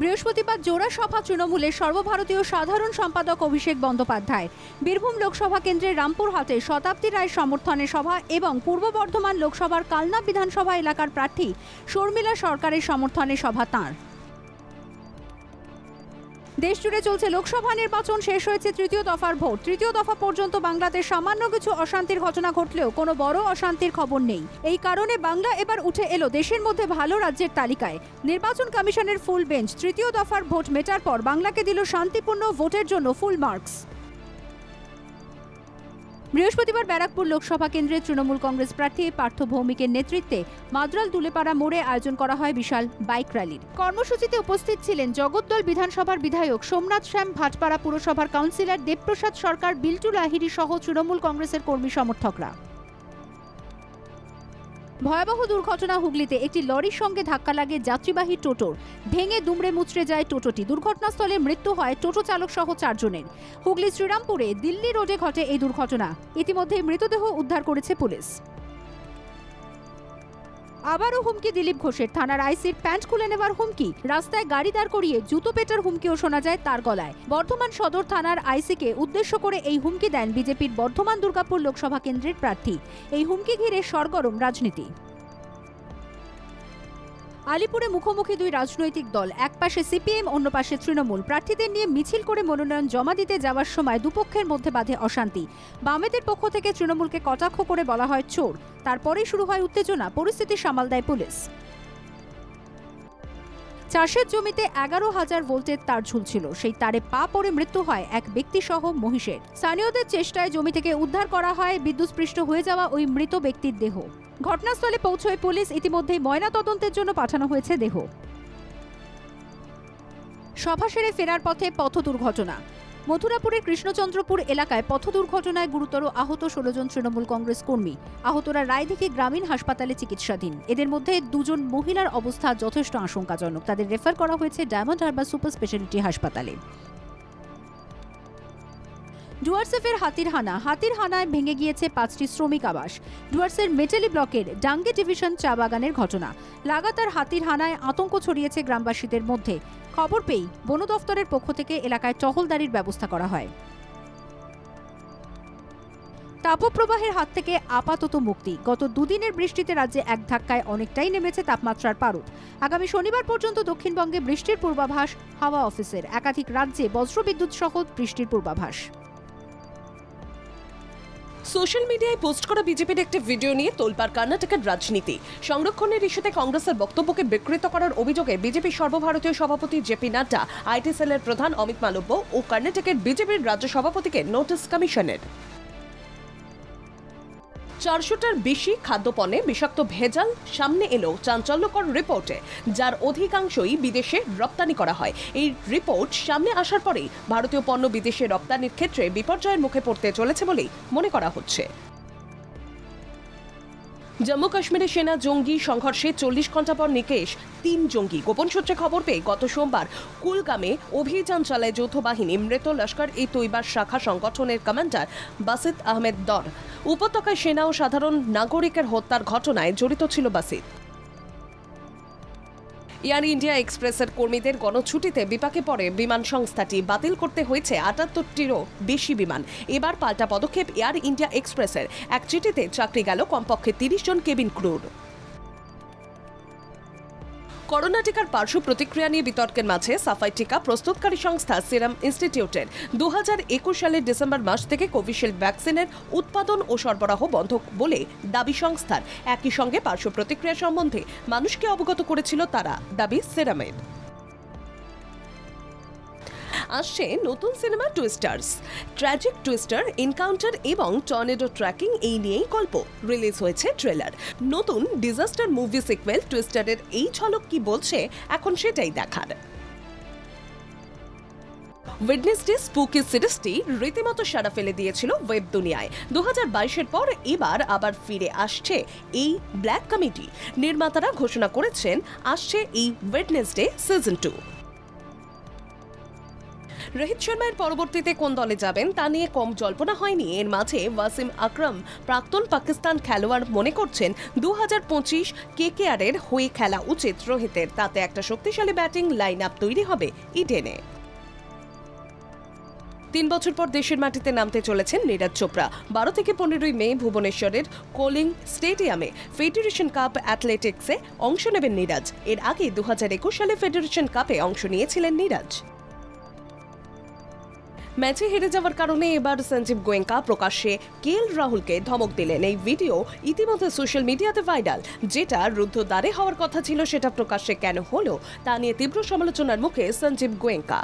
বৃহস্পতিবার জোড়া সভা তৃণমূলের সর্বভারতীয় সাধারণ সম্পাদক অভিষেক বন্দ্যোপাধ্যায় বীরভূম লোকসভা কেন্দ্রের রামপুরহাটে শতাব্দী রায়ের সমর্থনে সভা এবং পূর্ব বর্ধমান লোকসভার কালনা বিধানসভা এলাকার প্রার্থী শর্মিলা সরকারের সমর্থনে সভা তাঁর। দেশজুড়ে চলছে লোকসভা নির্বাচন, শেষ হয়েছে তৃতীয় দফার ভোট। তৃতীয় দফা পর্যন্ত বাংলাতে সামান্য কিছু অশান্তির ঘটনা ঘটলেও কোনো বড় অশান্তির খবর নেই। এই কারণে বাংলা এবার উঠে এলো দেশের মধ্যে ভালো রাজ্যের তালিকায়। নির্বাচন কমিশনের ফুল বেঞ্চ তৃতীয় দফার ভোট মেটার পর বাংলাকে দিল শান্তিপূর্ণ ভোটের জন্য ফুল মার্কস। বৃহস্পতিবার ব্যারাকপুর লোকসভা কেন্দ্রের তৃণমূল কংগ্রেস প্রার্থী পার্থ ভৌমিকের নেতৃত্বে মাদ্রাল দুলেপাড়া মোড়ে আয়োজন করা হয় বিশাল বাইক র্যালির। কর্মসূচিতে উপস্থিত ছিলেন জগদ্দল বিধানসভার বিধায়ক সোমনাথ শ্যাম, ভাটপাড়া পুরসভার কাউন্সিলর দেবপ্রসাদ সরকার, বিল্টু লাহিড়ী সহ তৃণমূল কংগ্রেসের কর্মী সমর্থকরা। ভয়াবহ দুর্ঘটনা হুগলিতে একটি লরির সঙ্গে ধাক্কা লাগে যাত্রীবাহী টোটোর। ভেঙে দুমড়ে মুচড়ে যায় টোটোটি। দুর্ঘটনাস্থলে মৃত্যু হয় টোটো চালক সহ 4 জনের। হুগলি শ্রীরামপুরে দিল্লি রোডে ঘটে এই দুর্ঘটনা। ইতিমধ্যে মৃতদেহ উদ্ধার করেছে পুলিশ। আবারও হুমকি দিলীপ ঘোষের, থানার আইসির প্যান্ট খুলে নেওয়ার হুমকি। রাস্তায় গাড়ি দাঁড় করিয়ে জুতো পেটার হুমকিও শোনা যায় তার গলায়। বর্ধমান সদর থানার আইসিকে উদ্দেশ্য করে এই হুমকি দেন বিজেপির বর্ধমান দুর্গাপুর লোকসভা কেন্দ্রের প্রার্থী। এই হুমকি ঘিরে সরগরম রাজনীতি। আলিপুরে মুখোমুখি দুই রাজনৈতিক দল, এক পাশে সিপিএম, অন্য পাশে তৃণমূল। প্রার্থীদের নিয়ে মিছিল করে মনোনয়ন জমা দিতে যাওয়ার সময় দুপক্ষের মধ্যে বাধে অশান্তি। বামেদের পক্ষ থেকে তৃণমূলকে কটাক্ষ করে বলা হয় চোর। তারপরেই শুরু হয় উত্তেজনা। পরিস্থিতি সামাল দেয় পুলিশ। চাষের জমিতে 11,000 ভোল্টের তার ঝুলছিল। সেই তারে পা পড়ে মৃত্যু হয় এক ব্যক্তি সহ মহিষের। স্থানীয়দের চেষ্টায় জমি থেকে উদ্ধার করা হয় বিদ্যুৎস্পৃষ্ট হয়ে যাওয়া ওই মৃত ব্যক্তির দেহ। ঘটনাস্থলে পৌঁছয় পুলিশ। ইতিমধ্যেই ময়নাতদন্তের জন্য পাঠানো হয়েছে দেহ। সভা সেরে ফেরার পথে পথ দুর্ঘটনা। মথুরাপুরের কৃষ্ণচন্দ্রপুর এলাকায় পথ দুর্ঘটনায় গুরুতর আহত 16 জন তৃণমূল কংগ্রেস কর্মী। আহতরা রায়দিঘি গ্রামীণ হাসপাতালে চিকিৎসাধীন। এদের মধ্যে 2 জন মহিলার অবস্থা যথেষ্ট আশঙ্কাজনক। তাদের রেফার করা হয়েছে ডায়মন্ড হারবার সুপার স্পেশালিটি হাসপাতালে। ডুয়ার্সের হাতির হানায় ভেঙে গিয়েছে 5টি শ্রমিক আবাস। ডুয়ার্সের মেটেলি ব্লকের ডাঙ্গে ডিভিশন চা বাগানের ঘটনা। লাগাতার হাতির হানায় আতঙ্ক ছড়িয়েছে গ্রামবাসীদের মধ্যে। খবর পেয়ে বন দফতরের পক্ষ থেকে এলাকায় টহলদারির ব্যবস্থা করা হয়। তাপপ্রবাহের হাত থেকে আপাতত মুক্তি। গত 2 দিনের বৃষ্টিতে রাজ্যে এক ধাক্কায় অনেকটাই নেমেছে তাপমাত্রার পারদ। আগামী শনিবার পর্যন্ত দক্ষিণবঙ্গে বৃষ্টির পূর্বাভাস হাওয়া অফিসের। একাধিক রাজ্যে বজ্রবিদ্যুৎ সহ বৃষ্টির পূর্বাভাস। সোশ্যাল মিডিয়ায় পোস্ট করা বিজেপির একটি ভিডিও নিয়ে তোলপাড় কর্ণাটকের রাজনীতি। সংরক্ষণের ইস্যুতে কংগ্রেসের বক্তব্যকে বিকৃত করার অভিযোগে বিজেপির সর্বভারতীয় সভাপতি জেপি নাড্ডা, আইটি সেলের প্রধান অমিত মালব্য ও কর্ণাটকের বিজেপির রাজ্য সভাপতিকে নোটিশ কমিশনের। 400টার বেশি খাদ্যপণ্যে বিষাক্ত ভেজাল সামনে এলো চাঞ্চল্যকর রিপোর্টে, যার অধিকাংশই বিদেশে রপ্তানি করা হয়। এই রিপোর্ট সামনে আসার পরেই ভারতীয় পণ্য বিদেশে রপ্তানির ক্ষেত্রে বিপর্যয়ের মুখে পড়তে চলেছে বলেই মনে করা হচ্ছে। জম্মু কাশ্মীরে সেনা জঙ্গি সংঘর্ষে 40 ঘন্টা পর নিকেশ 3 জঙ্গি। গোপন সূত্রে খবর পেয়ে গত সোমবার কুলগামে অভিযান চালায় যৌথ বাহিনী। মৃত লস্কর-ই-তৈবার শাখা সংগঠনের কমান্ডার বাসিত আহমেদ দর। উপত্যকায় সেনা ও সাধারণ নাগরিকের হত্যার ঘটনায় জড়িত ছিল বাসিত। এয়ার ইন্ডিয়া এক্সপ্রেসের কর্মীদের গণছুটিতে বিপাকে পড়ে বিমান সংস্থাটি। বাতিল করতে হয়েছে 78টিরও বেশি বিমান। এবার পাল্টা পদক্ষেপ এয়ার ইন্ডিয়া এক্সপ্রেসের। এক চিঠিতে চাকরি গেল কমপক্ষে 30 জন কেবিন ক্রুর। করোনা টিকার পার্শ্ব প্রতিক্রিয়া নিয়ে বিতর্কের মাঝে সাফাই টিকা প্রস্তুতকারী সংস্থা সিরাম ইনস্টিটিউটের 2021 সালের ডিসেম্বর মাস থেকে কোভিশিল্ড ভ্যাকসিনের উৎপাদন ও সরবরাহ বন্ধ বলে দাবি সংস্থার। একই সঙ্গে পার্শ্ব প্রতিক্রিয়া সম্বন্ধে মানুষকে অবগত করেছিল তারা, দাবি সিরামের। আসছে নতুন সিনেমা টুইস্টার্স। ট্র্যাজিক টুইস্টার, এনকাউন্টার এবং টর্নেডো ট্র্যাকিং এই নিয়েই গল্প। রিলিজ হয়েছে ট্রেলার। নতুন ডিজাস্টার মুভি সিকুয়েল টুইস্টারের এই ঝলক কি বলছে, এখন সেটাই দেখার। ওয়েডনেসডে স্পুকি সিরিজটি রীতিমতো সাড়া ফেলে দিয়েছিল ওয়েব দুনিয়ায়। 2022-এর পর এবার আবার ফিরে আসছে এই ব্ল্যাক কমেডি। নির্মাতারা ঘোষণা করেছেন আসছে এই ওয়েডনেসডে সিজন 2। রোহিত শর্মার পরবর্তীতে কোন দলে যাবেন তা নিয়ে কম জল্পনা হয়নি। এর মাঝে ওয়াসিম আকরাম, প্রাক্তন পাকিস্তান খেলোয়াড়, মনে করছেন 2025 কেকেআরের হয়ে খেলা উচিত রোহিতের। তাতে একটা শক্তিশালী ব্যাটিং লাইন আপ তৈরি হবে ইডেনে। 3 বছর পর দেশের মাটিতে নামতে চলেছেন নীরজ চোপড়া। 12 থেকে 15 মে ভুবনেশ্বরের কোলিং স্টেডিয়ামে ফেডারেশন কাপ অ্যাথলেটিক্সে অংশ নেবেন নীরজ। এর আগে 2021 সালে ফেডারেশন কাপে অংশ নিয়েছিলেন নীরজ। ম্যাচে হেরে যাওয়ার কারণে এবার সঞ্জীব গোয়েঙ্কা প্রকাশ্যে কেএল রাহুলকে ধমক দিলেন। এই ভিডিও ইতিমধ্যে সোশ্যাল মিডিয়াতে ভাইরাল। যেটা রুদ্ধদ্বারে হওয়ার কথা ছিল সেটা প্রকাশ্যে কেন হলো তা নিয়ে তীব্র সমালোচনার মুখে সঞ্জীব গোয়েঙ্কা।